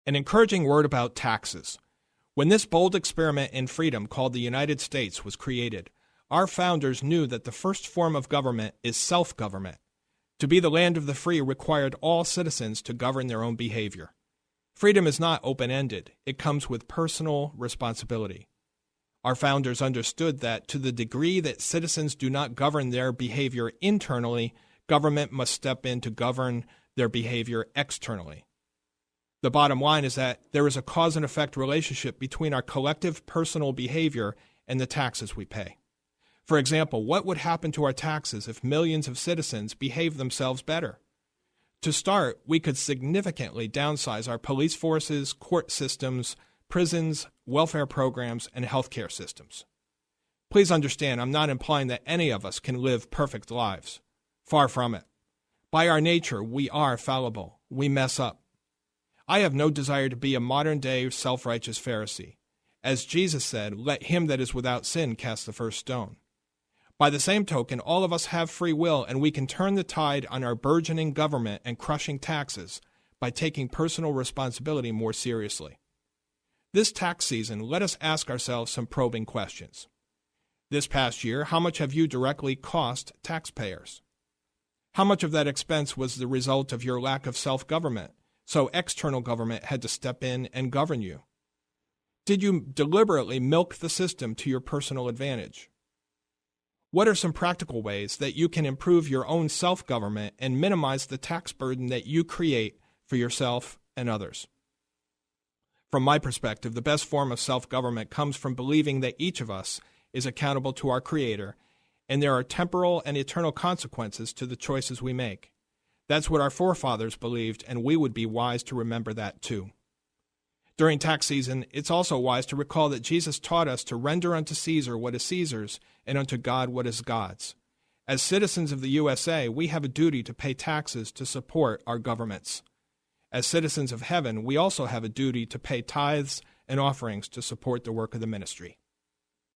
An encouraging word about taxes. When this bold experiment in freedom called the United States was created, our founders knew that the first form of government is self-government. To be the land of the free required all citizens to govern their own behavior. Freedom is not open-ended. It comes with personal responsibility. Our founders understood that to the degree that citizens do not govern their behavior internally, government must step in to govern their behavior externally. The bottom line is that there is a cause and effect relationship between our collective personal behavior and the taxes we pay. For example, what would happen to our taxes if millions of citizens behaved themselves better? To start, we could significantly downsize our police forces, court systems, prisons, welfare programs, and healthcare systems. Please understand, I'm not implying that any of us can live perfect lives. Far from it. By our nature, we are fallible. We mess up. I have no desire to be a modern-day self-righteous Pharisee. As Jesus said, "Let him that is without sin cast the first stone." By the same token, all of us have free will, and we can turn the tide on our burgeoning government and crushing taxes by taking personal responsibility more seriously. This tax season, let us ask ourselves some probing questions. This past year, how much have you directly cost taxpayers? How much of that expense was the result of your lack of self-government, so external government had to step in and govern you? Did you deliberately milk the system to your personal advantage? What are some practical ways that you can improve your own self-government and minimize the tax burden that you create for yourself and others? From my perspective, the best form of self-government comes from believing that each of us is accountable to our Creator, and there are temporal and eternal consequences to the choices we make. That's what our forefathers believed, and we would be wise to remember that too. During tax season, it's also wise to recall that Jesus taught us to render unto Caesar what is Caesar's and unto God what is God's. As citizens of the USA, we have a duty to pay taxes to support our governments. As citizens of heaven, we also have a duty to pay tithes and offerings to support the work of the ministry.